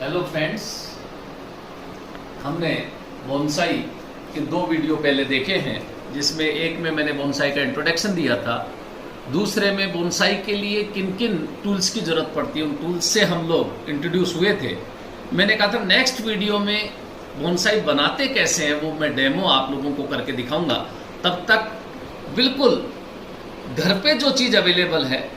Hello friends, हमने bonsai के 2 video पहले देखे हैं, जिसमें एक में मैंने बोनसाई का इंट्रोडक्शन दिया था, दूसरे में बोनसाई के लिए किन किन टूल्स की ज़रूरत पड़ती है उन टूल्स से हम लोग इंट्रोड्यूस हुए थे। मैंने कहा था नेक्स्ट वीडियो में बोनसाई बनाते कैसे हैं वो मैं डेमो आप लोगों को करके दिखाऊंगा। तब तक बिल्कुल घर पे जो चीज़ अवेलेबल है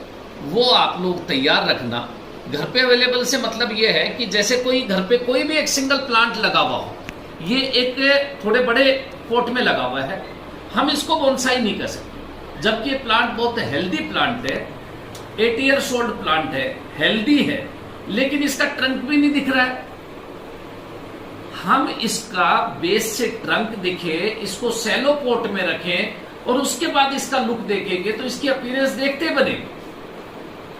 वो आप लोग तैयार रखना। घर पे अवेलेबल से मतलब ये है कि जैसे कोई घर पे कोई भी एक सिंगल प्लांट लगा हुआ हो, ये एक थोड़े बड़े पॉट में लगा हुआ है, हम इसको बोनसाई नहीं कर सकते। जबकि ये प्लांट बहुत हेल्दी प्लांट है, 8 ईयर्स ओल्ड प्लांट है, हेल्दी है, लेकिन इसका ट्रंक भी नहीं दिख रहा है। हम इसका बेस से ट्रंक दिखे, इसको सैलो पॉट में रखें और उसके बाद इसका लुक देखेंगे तो इसकी अपीयरेंस देखते बनेगी।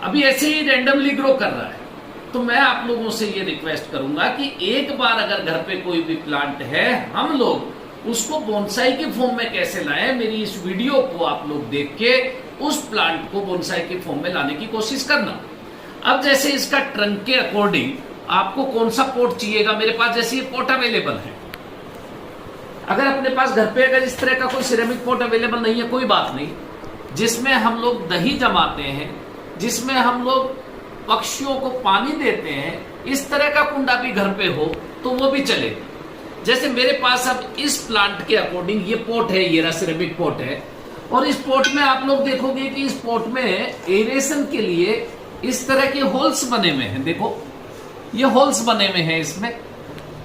अभी ऐसे ही रैंडमली ग्रो कर रहा है। तो मैं आप लोगों से ये रिक्वेस्ट करूंगा कि एक बार अगर घर पे कोई भी प्लांट है, हम लोग उसको बोनसाई के फॉर्म में कैसे लाएं, मेरी इस वीडियो को आप लोग देख के उस प्लांट को बोनसाई के फॉर्म में लाने की कोशिश करना। अब जैसे इसका ट्रंक के अकॉर्डिंग आपको कौन सा पॉट चाहिएगा, मेरे पास जैसे ये पॉट अवेलेबल है। अगर अपने पास घर पे अगर इस तरह का कोई सिरेमिक पॉट अवेलेबल नहीं है, कोई बात नहीं, जिसमें हम लोग दही जमाते हैं, जिसमें हम लोग पक्षियों को पानी देते हैं, इस तरह का कुंडा भी घर पे हो तो वो भी चलेगा। जैसे मेरे पास अब इस प्लांट के अकॉर्डिंग ये पॉट है, ये सिरेमिक पॉट है, और इस पॉट में आप लोग देखोगे कि इस पॉट में एरेशन के लिए इस तरह के होल्स बने हुए हैं। देखो ये होल्स बने हुए हैं इसमें।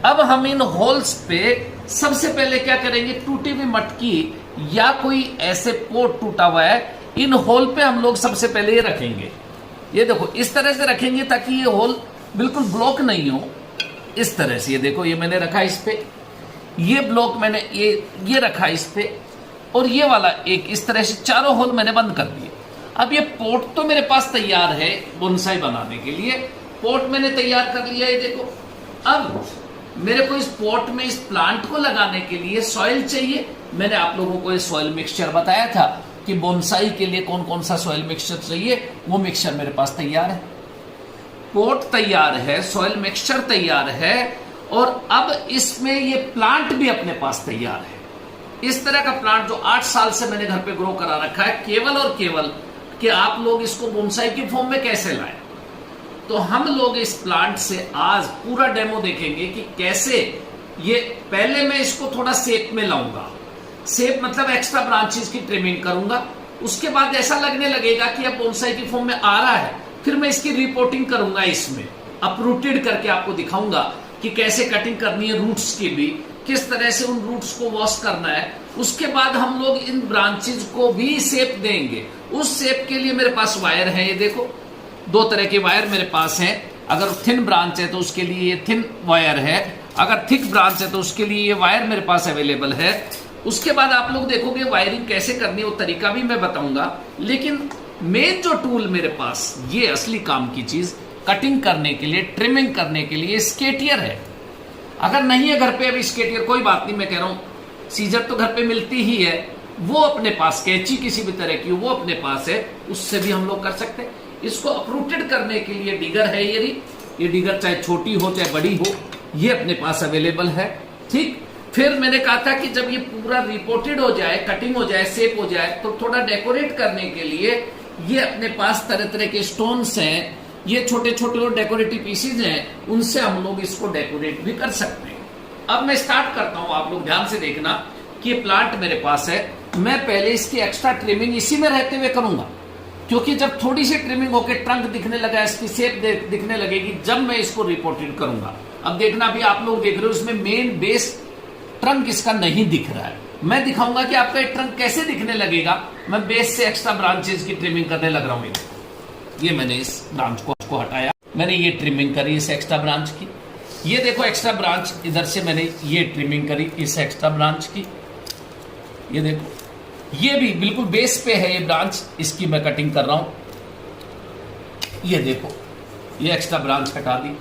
अब हम इन होल्स पे सबसे पहले क्या करेंगे, टूटी हुई मटकी या कोई ऐसे पॉट टूटा हुआ है, इन होल पे हम लोग सबसे पहले ये रखेंगे। ये देखो इस तरह से रखेंगे ताकि ये होल बिल्कुल ब्लॉक नहीं हो। इस तरह से ये देखो, ये मैंने रखा इस पे, ये ब्लॉक मैंने ये रखा इस पे, और ये वाला एक इस तरह से चारों होल मैंने बंद कर दिए। अब ये पॉट तो मेरे पास तैयार है बोनसाई बनाने के लिए, पॉट मैंने तैयार कर लिया। ये देखो, अब मेरे को इस पॉट में इस प्लांट को लगाने के लिए सॉइल चाहिए। मैंने आप लोगों को ये सॉइल मिक्सचर बताया था कि बोनसाई के लिए कौन कौन सा सॉइल मिक्सचर चाहिए, वो मिक्सचर मेरे पास तैयार है, पॉट तैयार है, सॉइल मिक्सचर तैयार है, और अब इसमें ये प्लांट भी अपने पास तैयार है। इस तरह का प्लांट जो 8 साल से मैंने घर पे ग्रो करा रखा है, केवल और केवल कि आप लोग इसको बोनसाई की फॉर्म में कैसे लाएं। तो हम लोग इस प्लांट से आज पूरा डेमो देखेंगे कि कैसे ये, पहले मैं इसको थोड़ा शेप में लाऊंगा, शेप मतलब एक्स्ट्रा ब्रांचेस की ट्रिमिंग करूंगा। उसके बाद ऐसा लगने लगेगा कि अब बोनसाई की फॉर्म में आ रहा है, फिर मैं इसकी रिपोर्टिंग करूंगा, इसमें अपरूटेड करके आपको दिखाऊंगा कि कैसे कटिंग करनी है, रूट्स की भी किस तरह से उन रूट्स को वॉश करना है। उसके बाद हम लोग इन ब्रांचेस को भी शेप देंगे। उस शेप के लिए मेरे पास वायर है, ये देखो 2 तरह के वायर मेरे पास हैं। अगर थिन ब्रांच है तो उसके लिए ये थिन वायर है, अगर थिक ब्रांच है तो उसके लिए ये वायर मेरे पास अवेलेबल है। उसके बाद आप लोग देखोगे वायरिंग कैसे करनी है, वो तरीका भी मैं बताऊंगा। लेकिन मेन जो टूल मेरे पास, ये असली काम की चीज, कटिंग करने के लिए, ट्रिमिंग करने के लिए स्केटियर है। अगर नहीं है घर पे अभी स्केटियर, कोई बात नहीं, मैं कह रहा हूं सीजर तो घर पे मिलती ही है, वो अपने पास, कैंची किसी भी तरह की वो अपने पास है, उससे भी हम लोग कर सकते हैं। इसको अपरूटेड करने के लिए डिगर है, ये डिगर चाहे छोटी हो चाहे बड़ी हो, ये अपने पास अवेलेबल है। ठीक, फिर मैंने कहा था कि जब ये पूरा रिपोर्टेड हो जाए, कटिंग हो जाए, शेप हो जाए, तो थोड़ा डेकोरेट करने के लिए ये अपने पास तरह तरह के स्टोन्स हैं, ये छोटे छोटे और डेकोरेटिव पीसेज हैं, उनसे हम लोग इसको डेकोरेट भी कर सकते हैं। अब मैं स्टार्ट करता हूं, आप लोग ध्यान से देखना कि ये प्लांट मेरे पास है। मैं पहले इसकी एक्स्ट्रा ट्रिमिंग इसी में रहते हुए करूंगा, क्योंकि जब थोड़ी सी ट्रिमिंग होकर ट्रंक दिखने लगा, इसकी शेप दिखने लगेगी, जब मैं इसको रिपोर्टेड करूंगा। अब देखना भी आप लोग देख रहे हो, इसमें मेन बेस ट्रंक इसका नहीं दिख रहा है। मैं दिखाऊंगा कि आपका ट्रंक कैसे दिखने लगेगा। मैं बेस से एक्स्ट्रा ब्रांचेस की ट्रिमिंग करने लग रहा हूं। ये मैंने इस ब्रांच को हटाया, मैंने ये ट्रिमिंग करी इस एक्स्ट्रा ब्रांच की। ये देखो एक्स्ट्रा ब्रांच, इधर से मैंने ये ट्रिमिंग करी इस एक्स्ट्रा ब्रांच की। ये देखो, ये भी बिल्कुल बेस पे है ये ब्रांच, इसकी मैं कटिंग कर रहा हूं। ये देखो, ये एक्स्ट्रा ब्रांच हटा दी।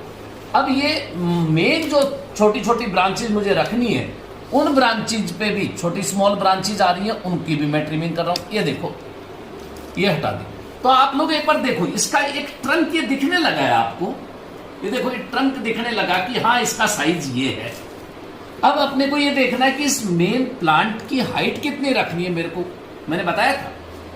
अब ये मेन जो छोटी छोटी ब्रांचेज मुझे रखनी है, उन ब्रांचेज पे भी छोटी स्मॉल ब्रांचेज आ रही हैं, उनकी भी मैं ट्रिमिंग कर रहा हूं। ये देखो, ये हटा दी। तो आप लोग एक बार देखो, इसका एक ट्रंक ये दिखने लगा है आपको, ये देखो ये ट्रंक दिखने लगा कि हाँ इसका साइज ये है। अब अपने को ये देखना है कि इस मेन प्लांट की हाइट कितनी रखनी है। मेरे को मैंने बताया था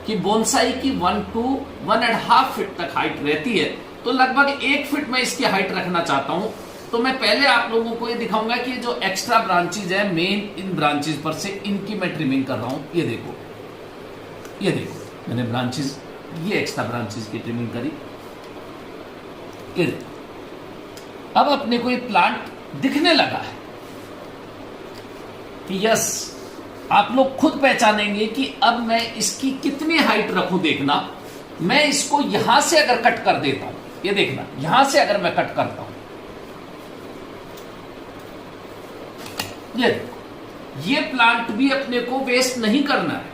कि बोनसाई की 1 to 1.5 फीट तक हाइट रहती है, तो लगभग 1 फीट में इसकी हाइट रखना चाहता हूं। तो मैं पहले आप लोगों को ये दिखाऊंगा कि जो एक्स्ट्रा ब्रांचेज है मेन इन ब्रांचेज पर से इनकी मैं ट्रिमिंग कर रहा हूं। ये देखो मैंने ब्रांचेज, ये एक्स्ट्रा ब्रांचेज की ट्रिमिंग करी। ये देखो अब अपने को ये प्लांट दिखने लगा है कि यस, आप लोग खुद पहचानेंगे कि अब मैं इसकी कितनी हाइट रखूं। देखना, मैं इसको यहां से अगर कट कर देता हूं, ये देखना यहां से अगर मैं कट करता हूं, ये प्लांट भी अपने को वेस्ट नहीं करना है,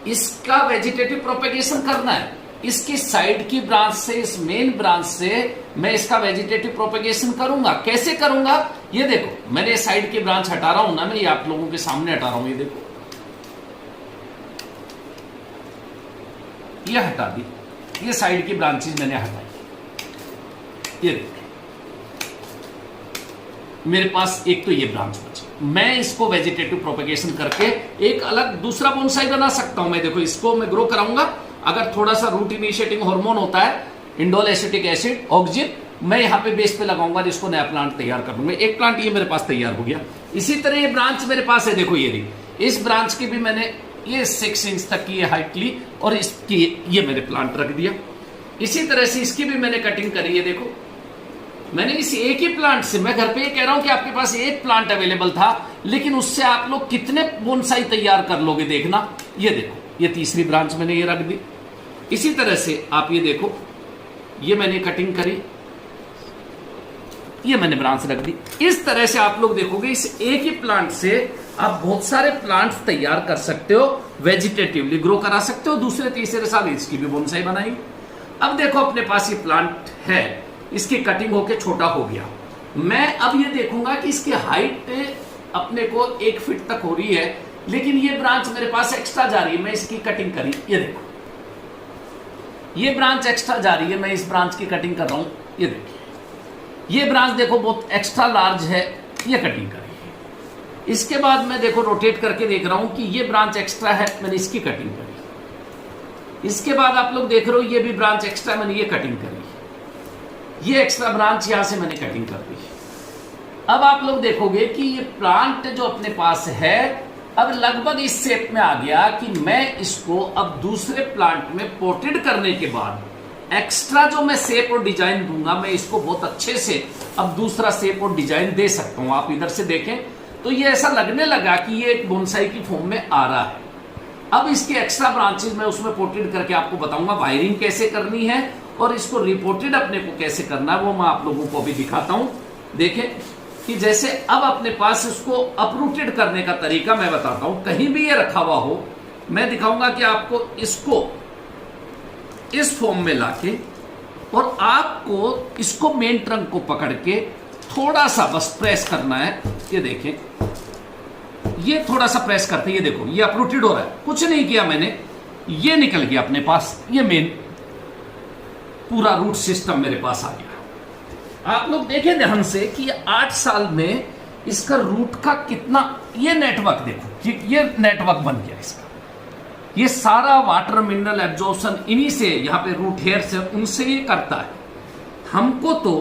इसका वेजिटेटिव प्रोपेगेशन करना है। इसकी साइड की ब्रांच से, इस मेन ब्रांच से मैं इसका वेजिटेटिव प्रोपेगेशन करूंगा। कैसे करूंगा, ये देखो मैंने साइड की ब्रांच हटा रहा हूं ना, मैं ये आप लोगों के सामने हटा रहा हूं। ये देखो ये हटा दी, ये साइड की ब्रांचेज मैंने हटाई। ये देखो मेरे पास एक तो ये ब्रांच बची, मैं इसको वेजिटेटिव प्रोपेगेशन करके एक अलग दूसरा बोनसाई बना सकता हूं। मैं देखो इसको मैं ग्रो कराऊंगा। अगर थोड़ा सा रूट इनिशिएटिंग हार्मोन होता है, इंडोल एसिटिक एसिड, ऑक्सिन, मैं यहाँ पे बेस पे लगाऊंगा, जिसको नया प्लांट तैयार कर लूंगा। एक प्लांट ये मेरे पास तैयार हो गया। इसी तरह ये ब्रांच मेरे पास है, देखो ये रही। इस ब्रांच की भी मैंने ये 6 इंच तक की हाइट ली और इसकी ये मैंने प्लांट रख दिया। इसी तरह से इसकी भी मैंने कटिंग करी है। देखो मैंने इस एक ही प्लांट से, मैं घर पे ये कह रहा हूं कि आपके पास एक प्लांट अवेलेबल था, लेकिन उससे आप लोग कितने बोनसाई तैयार कर लोगे देखना। ये देखो ये तीसरी ब्रांच मैंने ये रख दी। इसी तरह से आप ये देखो, ये मैंने कटिंग करी, ये मैंने ब्रांच रख दी। इस तरह से आप लोग देखोगे इस एक ही प्लांट से आप बहुत सारे प्लांट्स तैयार कर सकते हो, वेजिटेटिवली ग्रो करा सकते हो। दूसरे तीसरे साल इसकी भी बोनसाई बनाएंगे। अब देखो अपने पास ये प्लांट है, इसकी कटिंग होके छोटा हो गया। मैं अब ये देखूंगा कि इसकी हाइट अपने को 1 फीट तक हो रही है, लेकिन ये ब्रांच मेरे पास एक्स्ट्रा जा रही है। मैं इसकी कटिंग करी, ये देखो ये ब्रांच एक्स्ट्रा जा रही है, मैं इस ब्रांच की कटिंग कर रहा हूं। ये देखिए ये ब्रांच देखो बहुत एक्स्ट्रा लार्ज है, ये कटिंग करी है। इसके बाद मैं देखो रोटेट करके देख रहा हूं कि ये ब्रांच एक्स्ट्रा है, मैंने इसकी कटिंग करी। इसके बाद आप लोग देख रहे हो ये भी ब्रांच एक्स्ट्रा, मैंने ये कटिंग करी। ये एक्स्ट्रा ब्रांच यहां से मैंने कटिंग कर दी। अब आप लोग देखोगे कि ये प्लांट जो अपने पास है अब लगभग इस शेप में आ गया कि मैं इसको अब दूसरे प्लांट में पोर्टेड करने के बाद एक्स्ट्रा जो मैं शेप और डिजाइन दूंगा, मैं इसको बहुत अच्छे से अब दूसरा शेप और डिजाइन दे सकता हूं। आप इधर से देखें तो ये ऐसा लगने लगा कि ये एक बोनसाई की फॉर्म में आ रहा है। अब इसके एक्स्ट्रा ब्रांचेज मैं उसमें पोर्टेड करके आपको बताऊंगा वायरिंग कैसे करनी है और इसको रिपोर्टेड अपने को कैसे करना है, वो मैं आप लोगों को अभी दिखाता हूं। देखें कि जैसे अब अपने पास इसको अपरूटेड करने का तरीका मैं बताता हूं। कहीं भी ये रखा हुआ हो, मैं दिखाऊंगा कि आपको इसको इस फॉर्म में लाके और आपको इसको मेन ट्रंक को पकड़ के थोड़ा सा बस प्रेस करना है। ये देखें ये थोड़ा सा प्रेस करते, ये देखो ये अपरूटेड हो रहा है। कुछ नहीं किया मैंने, ये निकल गया अपने पास, ये मेन पूरा रूट सिस्टम मेरे पास आ गया। आप लोग देखें ध्यान से कि 8 साल में इसका रूट का कितना, ये नेटवर्क देखो, ये नेटवर्क बन गया इसका। ये सारा वाटर मिनरल एब्जॉर्प्शन इन्हीं से, यहाँ पे रूट हेयर से, उनसे ये करता है। हमको तो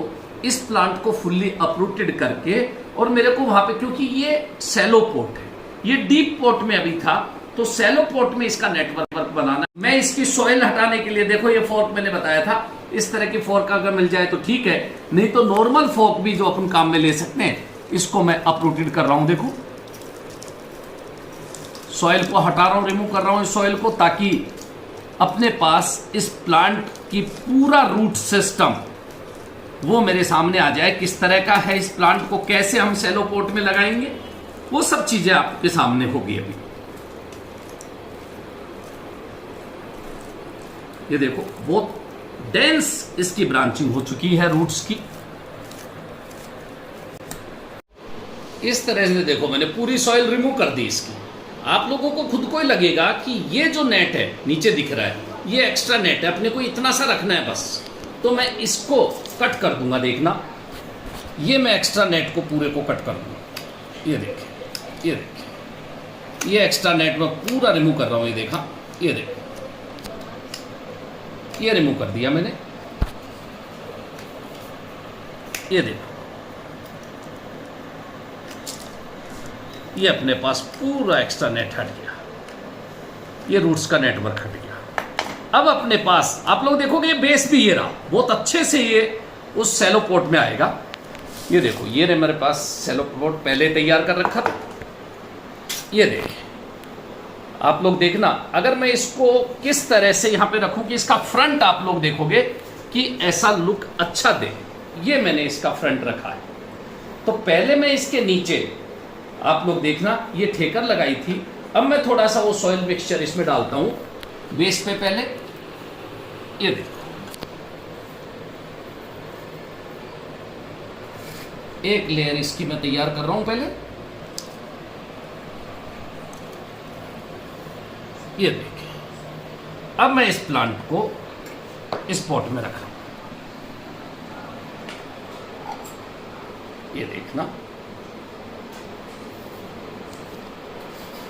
इस प्लांट को फुल्ली अपरूटेड करके, और मेरे को वहां पे, क्योंकि ये सैलो पोर्ट है, ये डीप पोर्ट में अभी था, तो सैलो पोर्ट में इसका नेटवर्क बनाना। मैं इसकी सॉइल हटाने के लिए, देखो ये फोर्क मैंने बताया था, इस तरह की फोर्क अगर मिल जाए तो ठीक है, नहीं तो नॉर्मल फोर्क भी जो अपन काम में ले सकते हैं, इसको मैं अपरूटेड कर रहा हूं। देखो सॉइल को हटा रहा हूं, रिमूव कर रहा हूं इस सॉइल को, ताकि अपने पास इस प्लांट की पूरा रूट सिस्टम वो मेरे सामने आ जाए। किस तरह का है इस प्लांट को, कैसे हम सैलो पोर्ट में लगाएंगे, वो सब चीजें आपके सामने होगी अभी। ये देखो बहुत डेंस इसकी ब्रांचिंग हो चुकी है रूट्स की। इस तरह से देखो मैंने पूरी सॉइल रिमूव कर दी इसकी। आप लोगों को खुद को ही लगेगा कि ये जो नेट है नीचे दिख रहा है, ये एक्स्ट्रा नेट है, अपने को इतना सा रखना है बस। तो मैं इसको कट कर दूंगा। देखना, ये मैं एक्स्ट्रा नेट को पूरे को कट कर दूंगा। ये देखिए, ये देखिए, ये एक्स्ट्रा नेट में पूरा रिमूव कर रहा हूं। ये देखा, ये देखिए, ये रिमूव कर दिया मैंने। ये देखो, ये अपने पास पूरा एक्स्ट्रा नेट हट गया, ये रूट्स का नेटवर्क हट गया। अब अपने पास आप लोग देखोगे ये बेस भी ये रहा, बहुत अच्छे से ये उस सेलो पोर्ट में आएगा। ये देखो, ये रहे मेरे पास सेलो पोर्ट पहले तैयार कर रखा था। ये देखिए, आप लोग देखना, अगर मैं इसको किस तरह से यहाँ पे रखूं कि इसका फ्रंट आप लोग देखोगे कि ऐसा लुक अच्छा दे, ये मैंने इसका फ्रंट रखा है। तो पहले मैं इसके नीचे आप लोग देखना ये ठेकर लगाई थी। अब मैं थोड़ा सा वो सॉइल मिक्सचर इसमें डालता हूं बेस पे पहले। ये देखो, एक लेयर इसकी मैं तैयार कर रहा हूं पहले। ये देखिए, अब मैं इस प्लांट को इस पॉट में रख रहा हूं। ये देखना,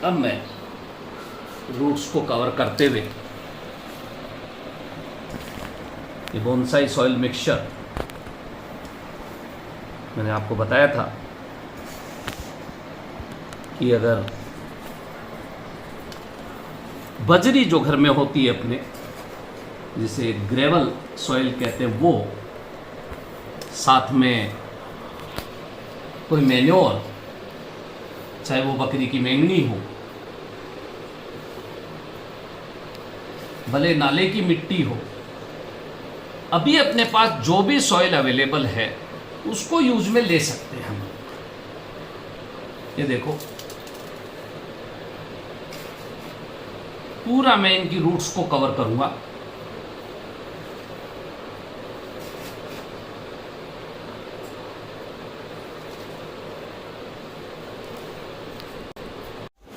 अब मैं रूट्स को कवर करते हुए ये बोनसाई सॉइल मिक्सचर मैंने आपको बताया था कि अगर बजरी जो घर में होती है अपने, जिसे ग्रेवल सॉइल कहते हैं, वो साथ में कोई मैन्योर, चाहे वो बकरी की मेंगनी हो, भले नाले की मिट्टी हो, अभी अपने पास जो भी सॉइल अवेलेबल है उसको यूज में ले सकते हैं हम। ये देखो, पूरा मैं इनकी रूट्स को कवर करूंगा।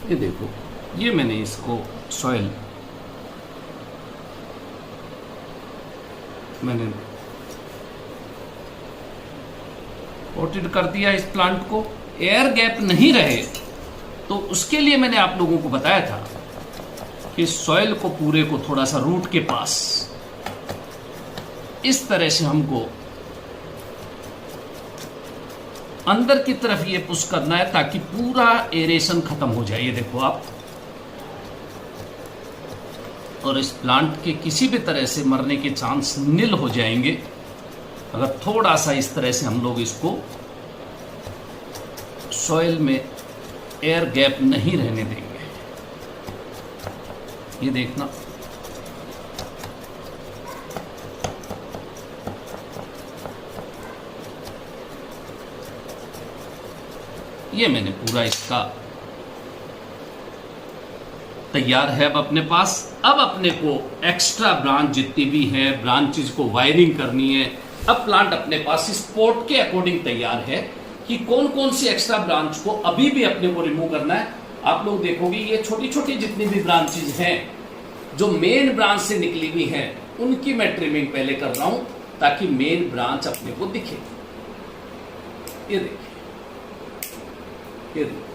ये देखो, ये मैंने इसको सॉइल मैंने पोटेड कर दिया इस प्लांट को। एयर गैप नहीं रहे तो उसके लिए मैंने आप लोगों को बताया था कि सॉइल को पूरे को थोड़ा सा रूट के पास इस तरह से हमको अंदर की तरफ ये पुश करना है ताकि पूरा एरेशन खत्म हो जाए। ये देखो आप, और इस प्लांट के किसी भी तरह से मरने के चांस निल हो जाएंगे अगर थोड़ा सा इस तरह से हम लोग इसको सॉइल में एयर गैप नहीं रहने देंगे। ये देखना, ये मैंने पूरा इसका तैयार है अब अपने पास। अब अपने को एक्स्ट्रा ब्रांच जितनी भी है, ब्रांचेस को वायरिंग करनी है। अब प्लांट अपने पास इस पोर्ट के अकॉर्डिंग तैयार है कि कौन कौन सी एक्स्ट्रा ब्रांच को अभी भी अपने को रिमूव करना है। आप लोग देखोगे ये छोटी छोटी जितनी भी ब्रांचेस हैं जो मेन ब्रांच से निकली हुई हैं, उनकी मैं ट्रिमिंग पहले कर रहा हूं ताकि मेन ब्रांच अपने को दिखे। ये देखिए, ये देखिए,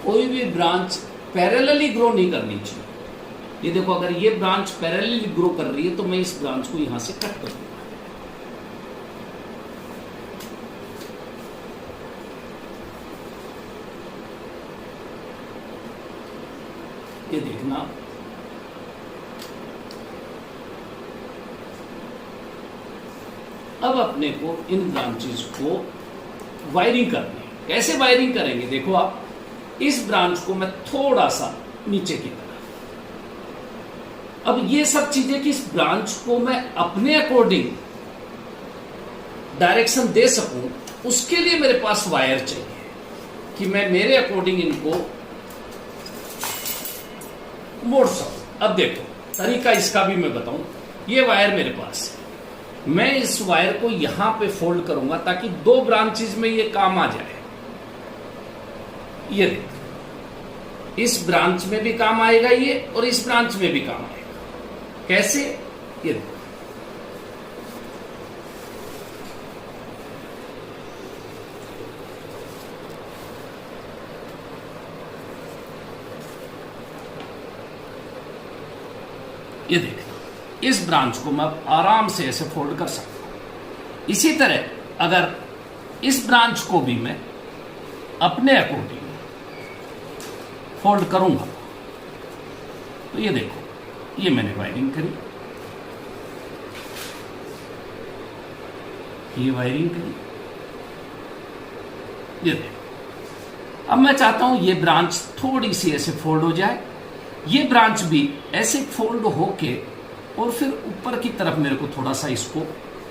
कोई भी ब्रांच पैरेलली ग्रो नहीं करनी चाहिए। ये देखो, अगर ये ब्रांच पैरेलली ग्रो कर रही है तो मैं इस ब्रांच को यहां से कट कर दूंगा। ये देखना, अब अपने को इन ब्रांचेस को वायरिंग करनी है। कैसे वायरिंग करेंगे, देखो आप, इस ब्रांच को मैं थोड़ा सा नीचे की तरफ, अब ये सब चीजें कि इस ब्रांच को मैं अपने अकॉर्डिंग डायरेक्शन दे सकूं, उसके लिए मेरे पास वायर चाहिए कि मैं मेरे अकॉर्डिंग इनको मोड़ सकूं। अब देखो तरीका इसका भी मैं बताऊं, ये वायर मेरे पास है, मैं इस वायर को यहां पे फोल्ड करूंगा ताकि दो ब्रांचेस में ये काम आ जाए। ये देखो, इस ब्रांच में भी काम आएगा ये और इस ब्रांच में भी काम आएगा। कैसे, ये देखो, ये देखना, इस ब्रांच को मैं आराम से ऐसे फोल्ड कर सकता हूं। इसी तरह अगर इस ब्रांच को भी मैं अपने अकॉर्डिंग फोल्ड करूंगा तो ये देखो, ये मैंने वायरिंग करी, ये वायरिंग करी, ये देखो। अब मैं चाहता हूं ये ब्रांच थोड़ी सी ऐसे फोल्ड हो जाए, ये ब्रांच भी ऐसे फोल्ड होके और फिर ऊपर की तरफ मेरे को थोड़ा सा इसको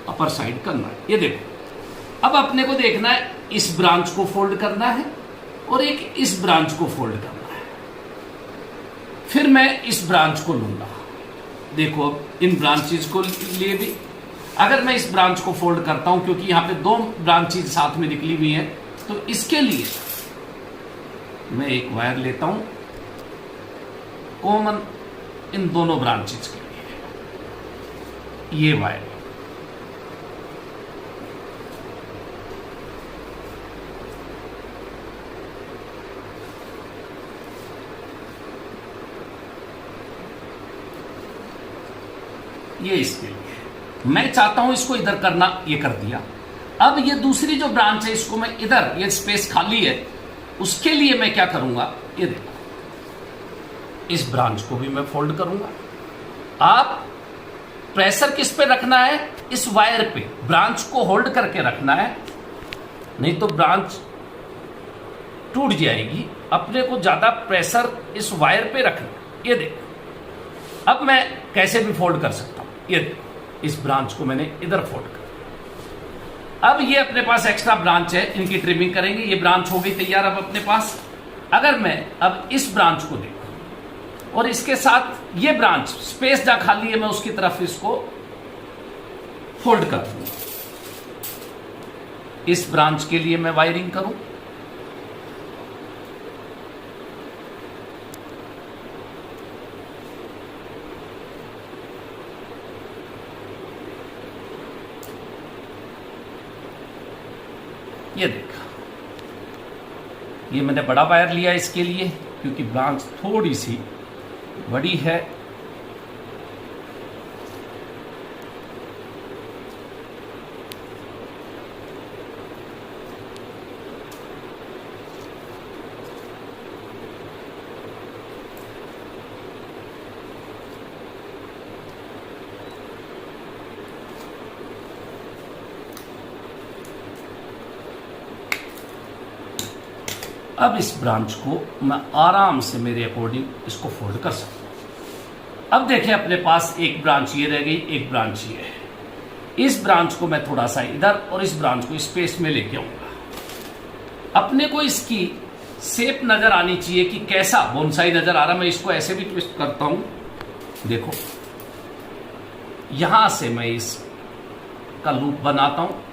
अपर साइड करना है। ये देखो, अब अपने को देखना है इस ब्रांच को फोल्ड करना है और एक इस ब्रांच को फोल्ड करना है, फिर मैं इस ब्रांच को लूंगा। देखो अब इन ब्रांचेस को लिए भी अगर मैं इस ब्रांच को फोल्ड करता हूं, क्योंकि यहां पे दो ब्रांचेस साथ में निकली हुई हैं, तो इसके लिए मैं एक वायर लेता हूं कॉमन इन दोनों ब्रांचेस के लिए, ये वायर, ये इसके लिए मैं चाहता हूं इसको इधर करना, ये कर दिया। अब ये दूसरी जो ब्रांच है इसको मैं इधर, ये स्पेस खाली है, उसके लिए मैं क्या करूंगा, ये देखो, इस ब्रांच को भी मैं फोल्ड करूंगा। आप प्रेशर किस पे रखना है, इस वायर पे, ब्रांच को होल्ड करके रखना है, नहीं तो ब्रांच टूट जाएगी। अपने को ज्यादा प्रेशर इस वायर पे रखना। ये देखो, अब मैं कैसे भी फोल्ड कर सकता हूं, ये देखो, इस ब्रांच को मैंने इधर फोल्ड कर। अब ये अपने पास एक्स्ट्रा ब्रांच है, इनकी ट्रिमिंग करेंगे। ये ब्रांच हो गई तैयार अब अपने पास। अगर मैं अब इस ब्रांच को देखूं और इसके साथ ये ब्रांच स्पेस जहां खाली है, मैं उसकी तरफ इसको फोल्ड कर दूंगा। इस ब्रांच के लिए मैं वायरिंग करूं, ये देखा, ये मैंने बड़ा वायर लिया इसके लिए क्योंकि ब्रांच थोड़ी सी बड़ी है। अब इस ब्रांच को मैं आराम से मेरे अकॉर्डिंग इसको फोल्ड कर सकता हूं। अब देखिए, अपने पास एक ब्रांच ये रह गई, एक ब्रांच ये है। इस ब्रांच को मैं थोड़ा सा इधर और इस ब्रांच को स्पेस में लेके आऊंगा। अपने को इसकी शेप नजर आनी चाहिए कि कैसा बोनसाई नजर आ रहा। मैं इसको ऐसे भी ट्विस्ट करता हूं, देखो, यहां से मैं इसका लूप बनाता हूं।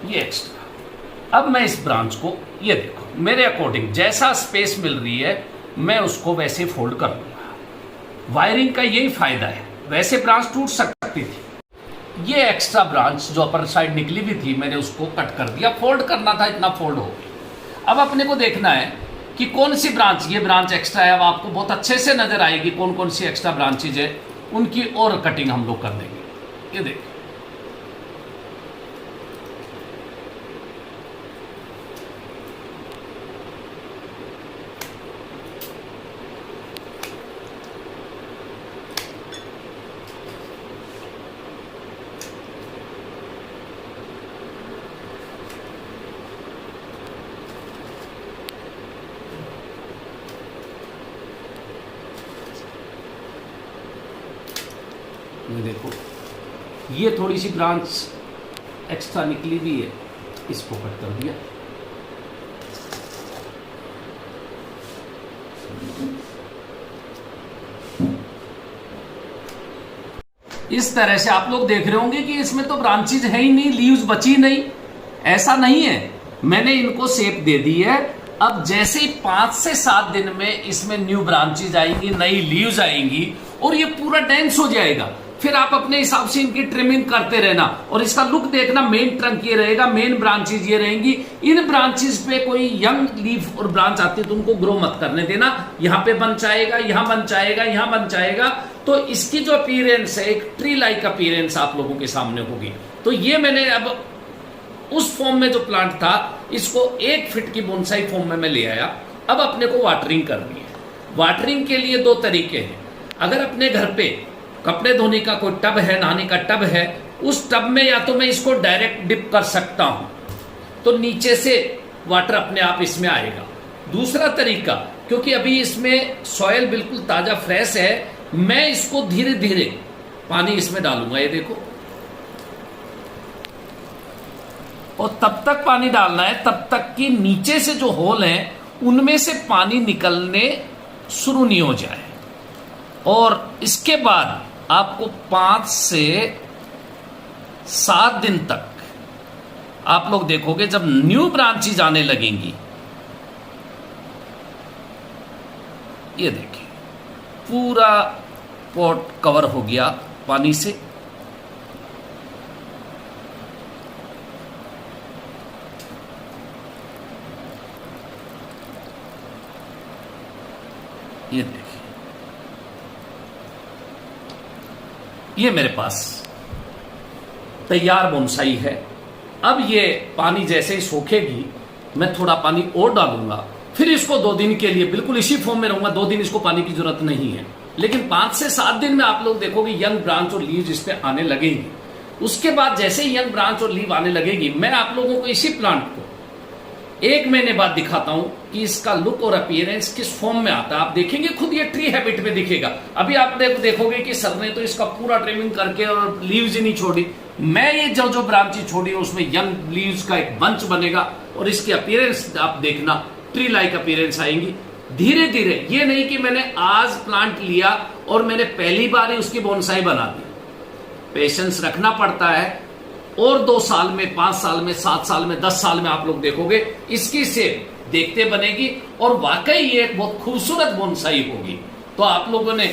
ये एक्स्ट्रा। अब मैं इस ब्रांच को, ये देखो, मेरे अकॉर्डिंग जैसा स्पेस मिल रही है मैं उसको वैसे फोल्ड कर लूंगा। वायरिंग का यही फायदा है, वैसे ब्रांच टूट सकती थी। ये एक्स्ट्रा ब्रांच जो अपर साइड निकली हुई थी, मैंने उसको कट कर दिया। फोल्ड करना था, इतना फोल्ड हो गया। अब अपने को देखना है कि कौन सी ब्रांच, ये ब्रांच एक्स्ट्रा है, अब आपको बहुत अच्छे से नजर आएगी कौन कौन सी एक्स्ट्रा ब्रांचेज है, उनकी और कटिंग हम लोग कर देंगे। ये देखिए, ये देखो, ये थोड़ी सी ब्रांच एक्स्ट्रा निकली भी है, इसको कट कर दिया। इस तरह से आप लोग देख रहे होंगे कि इसमें तो ब्रांचेज है ही नहीं, लीव्स बची नहीं, ऐसा नहीं है। मैंने इनको शेप दे दी है। अब जैसे ही 5 से 7 दिन में इसमें न्यू ब्रांचेज आएंगी, नई लीव्स आएंगी और ये पूरा डेंस हो जाएगा। फिर आप अपने हिसाब से इनकी ट्रिमिंग करते रहना और इसका लुक देखना। मेन ट्रंक ये रहेगा, मेन ब्रांचेज ये रहेंगी। इन ब्रांचेज पे कोई यंग लीफ और ब्रांच आती है तो उनको ग्रो मत करने देना। यहाँ पे बन जाएगा, यहाँ बन जाएगा, यहाँ बन जाएगा, तो इसकी जो अपीयरेंस है एक ट्री लाइक अपीयरेंस आप लोगों के सामने होगी। तो ये मैंने अब उस फॉर्म में जो प्लांट था इसको 1 फीट की बोनसाई फॉर्म में मैं ले आया। अब अपने को वाटरिंग करनी है। वाटरिंग के लिए 2 तरीके हैं। अगर अपने घर पे कपड़े धोने का कोई टब है, नहाने का टब है, उस टब में या तो मैं इसको डायरेक्ट डिप कर सकता हूं, तो नीचे से वाटर अपने आप इसमें आएगा। दूसरा तरीका, क्योंकि अभी इसमें सॉयल बिल्कुल ताजा फ्रेश है, मैं इसको धीरे धीरे पानी इसमें डालूंगा। ये देखो, और तब तक पानी डालना है तब तक कि नीचे से जो होल हैं उनमें से पानी निकलने शुरू नहीं हो जाए। और इसके बाद आपको 5 से 7 दिन तक आप लोग देखोगे जब न्यू ब्रांचेज आने लगेंगी। ये देखिए, पूरा पॉट कवर हो गया पानी से। ये देखिए, ये मेरे पास तैयार बोनसाई है। अब ये पानी जैसे ही सूखेगी मैं थोड़ा पानी और डालूंगा, फिर इसको 2 दिन के लिए बिल्कुल इसी फॉर्म में रहूंगा। 2 दिन इसको पानी की जरूरत नहीं है, लेकिन 5 से 7 दिन में आप लोग देखोगे यंग ब्रांच और लीव इस पे आने लगेंगी। उसके बाद जैसे ही यंग ब्रांच और लीव आने लगेगी, मैं आप लोगों को इसी प्लांट को 1 महीने बाद दिखाता हूं कि इसका लुक और अपीयरेंस किस फॉर्म में आता है। आप देखेंगे खुद ये ट्री हैबिट में दिखेगा। अभी आप देखोगे कि सर ने तो इसका पूरा ट्रिमिंग करके और लीव्स ही नहीं छोड़ी। मैं ये जो ब्रांचेज छोड़ी है उसमें यंग लीव्स का एक बंच बनेगा और इसकी अपीयरेंस आप देखना ट्री लाइक अपीयरेंस आएंगी धीरे धीरे। ये नहीं कि मैंने आज प्लांट लिया और मैंने पहली बार ही उसकी बोनसाई बना दी। पेशेंस रखना पड़ता है, और 2 साल में, 5 साल में, 7 साल में, 10 साल में आप लोग देखोगे इसकी शेप देखते बनेगी और वाकई ये एक बहुत खूबसूरत बोनसाई होगी। तो आप लोगों ने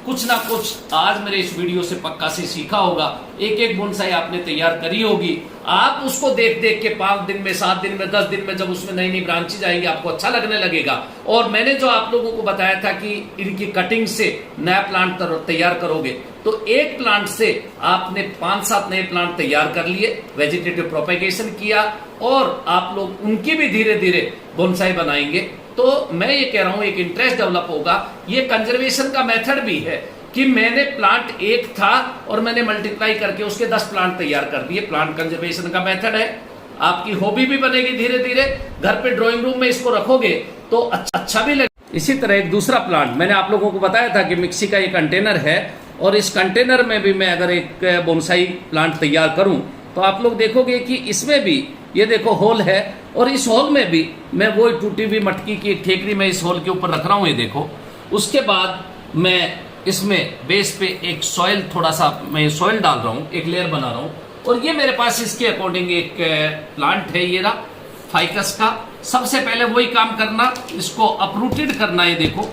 कुछ ना कुछ आज मेरे इस वीडियो से पक्का से सीखा होगा। एक एक बोनसाई आपने तैयार करी होगी। आप उसको देख देख के 5 दिन में, 7 दिन में, 10 दिन में जब उसमें नई नई ब्रांचेज आएंगी आपको अच्छा लगने लगेगा। और मैंने जो आप लोगों को बताया था कि इनकी कटिंग से नया प्लांट तैयार करोगे, तो एक प्लांट से आपने 5-7 नए प्लांट तैयार कर लिए, वेजिटेटिव प्रोपेगेशन किया और आप लोग उनकी भी धीरे धीरे बोनसाई बनाएंगे। तो मैं ये कह रहा हूं एक इंटरेस्ट डेवलप होगा। ये कंजर्वेशन का मेथड भी है कि मैंने प्लांट एक था और मैंने मल्टीप्लाई करके उसके 10 प्लांट तैयार कर दिए। प्लांट कंजर्वेशन का मेथड है। आपकी हॉबी भी बनेगी धीरे धीरे। घर पे ड्राइंग रूम में इसको रखोगे तो अच्छा भी लगेगा। इसी तरह एक दूसरा प्लांट मैंने आप लोगों को बताया था कि मिक्सी का ये कंटेनर है और इस कंटेनर में भी मैं अगर एक बोनसाई प्लांट तैयार करूं तो आप लोग देखोगे कि इसमें भी ये देखो होल है और इस होल में भी मैं वो टूटी हुई मटकी की एक ठेकरी में इस होल के ऊपर रख रहा हूं। ये देखो, उसके बाद मैं इसमें बेस पे एक सॉइल, थोड़ा सा मैं सॉइल डाल रहा हूं, एक लेयर बना रहा हूं। और ये मेरे पास इसके अकॉर्डिंग एक प्लांट है, ये रहा फाइकस का। सबसे पहले वही काम करना, इसको अपरूटेड करना। ये देखो,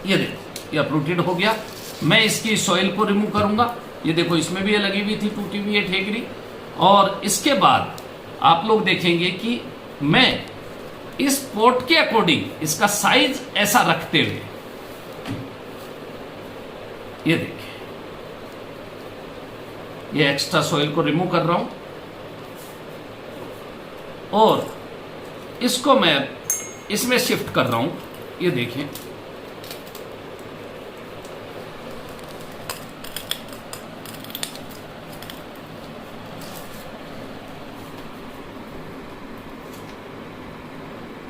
ये देखो, ये अपरूटेड हो गया। मैं इसकी सॉइल को रिमूव करूंगा। ये देखो, इसमें भी ये लगी हुई थी टूटी हुई है ठेकरी। और इसके बाद आप लोग देखेंगे कि मैं इस पॉट के अकॉर्डिंग इसका साइज ऐसा रखते हुए, ये देखिए, ये एक्स्ट्रा सॉइल को रिमूव कर रहा हूं और इसको मैं इसमें शिफ्ट कर रहा हूं। ये देखें,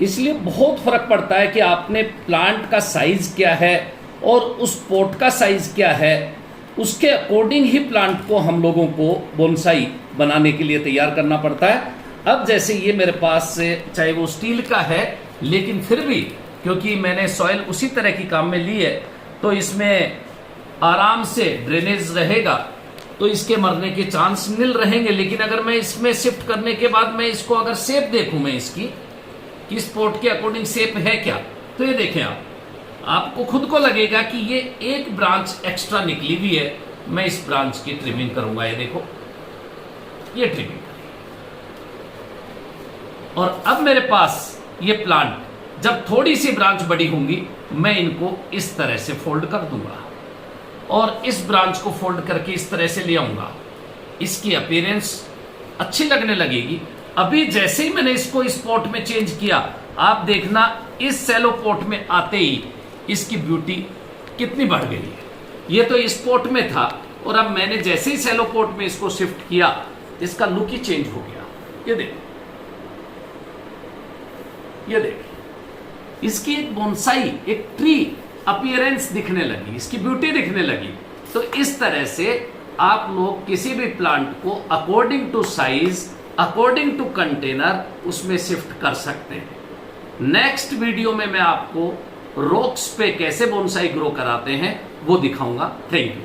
इसलिए बहुत फर्क पड़ता है कि आपने प्लांट का साइज क्या है और उस पॉट का साइज क्या है, उसके अकॉर्डिंग ही प्लांट को हम लोगों को बोनसाई बनाने के लिए तैयार करना पड़ता है। अब जैसे ये मेरे पास से चाहे वो स्टील का है, लेकिन फिर भी क्योंकि मैंने सॉइल उसी तरह की काम में ली है तो इसमें आराम से ड्रेनेज रहेगा, तो इसके मरने के चांस मिल रहेंगे। लेकिन अगर मैं इसमें शिफ्ट करने के बाद मैं इसको अगर शेप देखूं मैं इसकी कि इस पॉट के अकॉर्डिंग शेप है क्या, तो ये देखें आपको खुद को लगेगा कि ये एक ब्रांच एक्स्ट्रा निकली हुई है। मैं इस ब्रांच की ट्रिमिंग करूंगा, ये देखो, ये ट्रिमिंग। और अब मेरे पास ये प्लांट जब थोड़ी सी ब्रांच बड़ी होंगी, मैं इनको इस तरह से फोल्ड कर दूंगा और इस ब्रांच को फोल्ड करके इस तरह से ले आऊंगा। इसकी अपीयरेंस अच्छी लगने लगेगी। अभी जैसे ही मैंने इसको इस पॉट में चेंज किया, आप देखना इस सैलो पॉट में आते ही इसकी ब्यूटी कितनी बढ़ गई है। ये तो इस पॉट में था और अब मैंने जैसे ही सैलो पॉट में इसको शिफ्ट किया, इसका लुक ही चेंज हो गया। ये देखो, ये देखिए, इसकी एक बोनसाई, एक ट्री अपीयरेंस दिखने लगी, इसकी ब्यूटी दिखने लगी। तो इस तरह से आप लोग किसी भी प्लांट को according to size, according to container उसमें शिफ्ट कर सकते हैं। नेक्स्ट वीडियो में मैं आपको रॉक्स पे कैसे बोनसाई ग्रो कराते हैं वो दिखाऊंगा। Thank you.